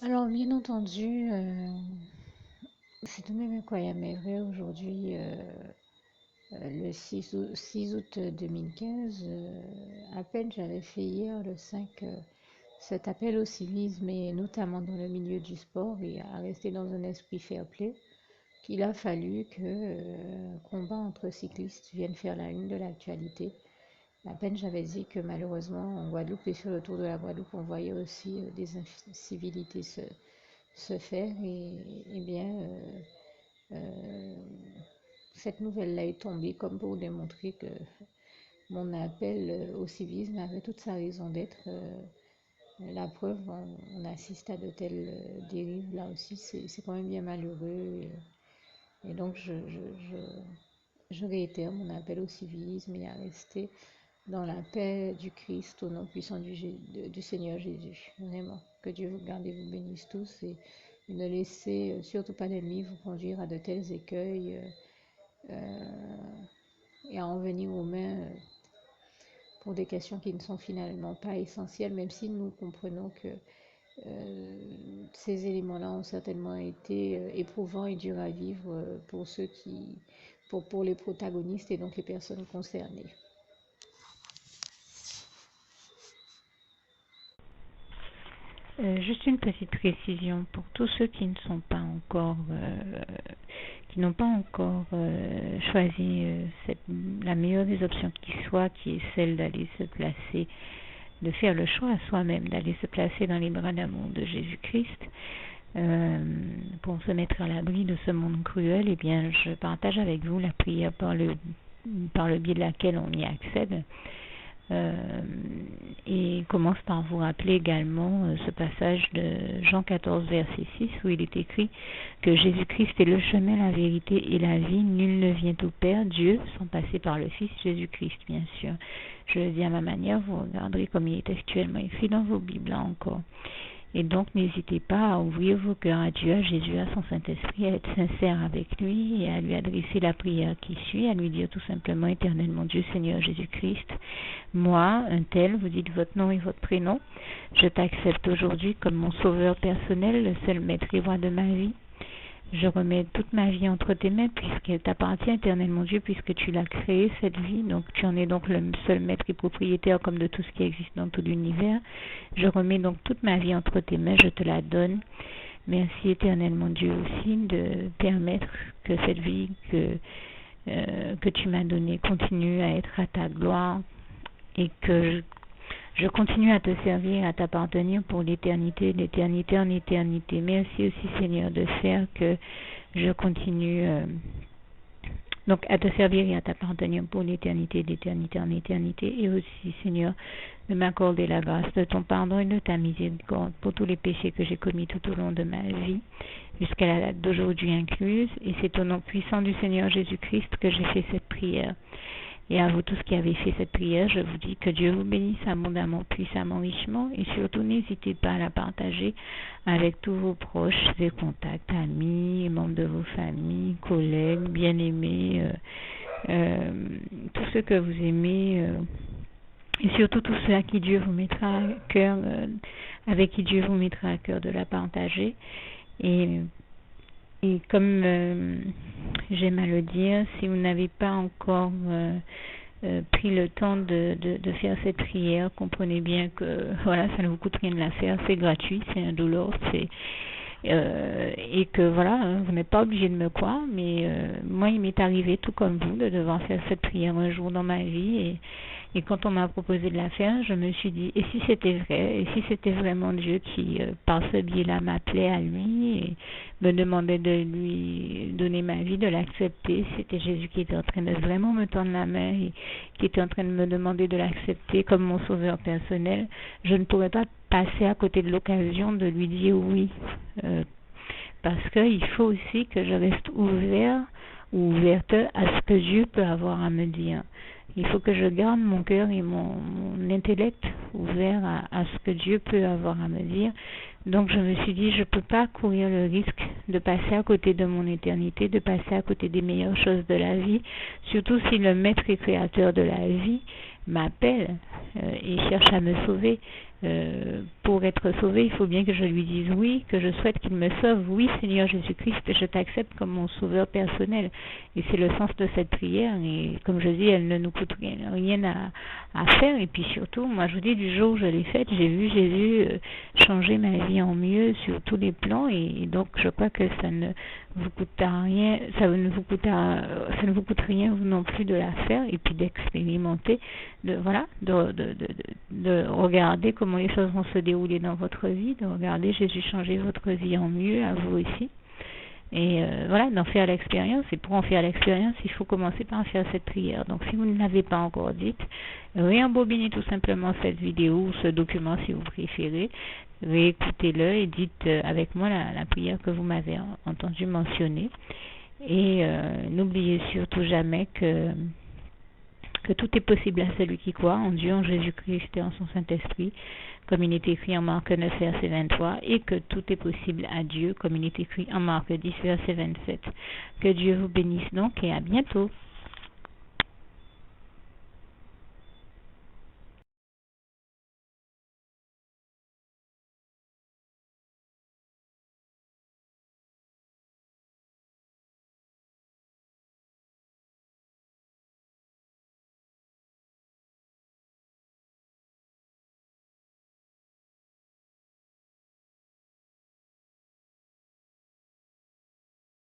Alors, bien entendu, c'est tout de même incroyable, mais vrai, aujourd'hui, le 6 août 2015, à peine j'avais fait hier, le 5, cet appel au civisme, et notamment dans le milieu du sport, et à rester dans un esprit fair-play, qu'il a fallu que combat entre cyclistes vienne faire la une de l'actualité. À peine j'avais dit que malheureusement en Guadeloupe et sur le tour de la Guadeloupe, on voyait aussi des incivilités se faire. Et bien, euh, cette nouvelle-là est tombée comme pour démontrer que mon appel au civisme avait toute sa raison d'être. La preuve, on assiste à de telles dérives là aussi, c'est quand même bien malheureux. Et donc, je réitère mon appel au civisme et à rester dans la paix du Christ au nom puissant du Seigneur Jésus. Vraiment, que Dieu vous garde et vous bénisse tous et ne laissez surtout pas l'ennemi vous conduire à de tels écueils et à en venir aux mains pour des questions qui ne sont finalement pas essentielles, même si nous comprenons que ces éléments-là ont certainement été éprouvants et durs à vivre pour ceux pour les protagonistes et donc les personnes concernées. Juste une petite précision pour tous ceux qui ne sont pas encore, qui n'ont pas encore choisi la meilleure des options qui soit, qui est celle d'aller se placer, de faire le choix à soi-même, d'aller se placer dans les bras d'amour de Jésus-Christ, pour se mettre à l'abri de ce monde cruel. Eh bien, je partage avec vous la prière par le biais de laquelle on y accède. Euh, et commence par vous rappeler également ce passage de Jean 14, verset 6, où il est écrit que Jésus-Christ est le chemin, la vérité et la vie. Nul ne vient au Père, Dieu, sans passer par le Fils Jésus-Christ, bien sûr. Je le dis à ma manière, vous regarderez comme il est actuellement écrit dans vos Bibles là encore. Et donc, n'hésitez pas à ouvrir vos cœurs à Dieu, à Jésus, à son Saint-Esprit, à être sincère avec lui et à lui adresser la prière qui suit, à lui dire tout simplement, Éternel mon Dieu, Seigneur Jésus-Christ, moi, un tel, vous dites votre nom et votre prénom, je t'accepte aujourd'hui comme mon sauveur personnel, le seul maître et roi de ma vie. Je remets toute ma vie entre tes mains puisqu'elle t'appartient, éternel mon Dieu, puisque tu l'as créée, cette vie. Donc tu en es donc le seul maître et propriétaire comme de tout ce qui existe dans tout l'univers. Je remets donc toute ma vie entre tes mains, je te la donne. Merci éternel mon Dieu aussi de permettre que cette vie que tu m'as donnée continue à être à ta gloire et que je continue à te servir, à t'appartenir pour l'éternité, d'éternité en éternité. Merci aussi Seigneur de faire que je continue donc à te servir et à t'appartenir pour l'éternité, d'éternité en éternité. Et aussi Seigneur de m'accorder la grâce de ton pardon et de ta miséricorde pour tous les péchés que j'ai commis tout au long de ma vie, jusqu'à la date d'aujourd'hui incluse. Et c'est au nom puissant du Seigneur Jésus-Christ que j'ai fait cette prière. Et à vous tous qui avez fait cette prière, je vous dis que Dieu vous bénisse abondamment, puissamment, richement, et surtout n'hésitez pas à la partager avec tous vos proches et contacts, amis, membres de vos familles, collègues, bien-aimés, tous ceux que vous aimez, et surtout tous ceux à qui Dieu vous mettra à cœur, avec qui Dieu vous mettra à cœur de la partager. Et comme j'aime à le dire, si vous n'avez pas encore pris le temps de faire cette prière, comprenez bien que voilà, ça ne vous coûte rien de la faire, c'est gratuit, c'est indolore, et que voilà, vous n'êtes pas obligé de me croire, mais moi il m'est arrivé tout comme vous de devoir faire cette prière un jour dans ma vie, et quand on m'a proposé de la faire, je me suis dit, et si c'était vrai, et si c'était vraiment Dieu qui, par ce biais-là, m'appelait à lui et me demandait de lui donner ma vie, de l'accepter, c'était Jésus qui était en train de vraiment me tendre la main et qui était en train de me demander de l'accepter comme mon sauveur personnel, je ne pourrais pas passer à côté de l'occasion de lui dire oui, parce qu'il faut aussi que je reste ouvert ou ouverte à ce que Dieu peut avoir à me dire. Il faut que je garde mon cœur et mon intellect ouvert à ce que Dieu peut avoir à me dire. Donc je me suis dit, je ne peux pas courir le risque de passer à côté de mon éternité, de passer à côté des meilleures choses de la vie, surtout si le maître et créateur de la vie m'appelle et cherche à me sauver. pour être sauvé, il faut bien que je lui dise oui, que je souhaite qu'il me sauve. Oui, Seigneur Jésus-Christ, je t'accepte comme mon sauveur personnel. Et c'est le sens de cette prière. Et comme je dis, elle ne nous coûte rien à faire. Et puis surtout, moi je vous dis, du jour où je l'ai faite, j'ai vu Jésus changer ma vie en mieux sur tous les plans. Et donc je crois que ça ne vous coûte rien, ça ne vous coûte rien vous non plus de la faire et puis d'expérimenter, de regarder comment les choses vont se dérouler dans votre vie, de regarder Jésus changer votre vie en mieux à vous aussi. Et d'en faire l'expérience. Et pour en faire l'expérience, il faut commencer par faire cette prière. Donc si vous ne l'avez pas encore dite, réembobinez tout simplement cette vidéo ou ce document si vous préférez, réécoutez-le et dites avec moi la prière que vous m'avez entendu mentionner. Et n'oubliez surtout jamais que tout est possible à celui qui croit en Dieu, en Jésus-Christ et en son Saint-Esprit, comme il est écrit en Marc 9, verset 23, et que tout est possible à Dieu, comme il est écrit en Marc 10, verset 27. Que Dieu vous bénisse donc et à bientôt.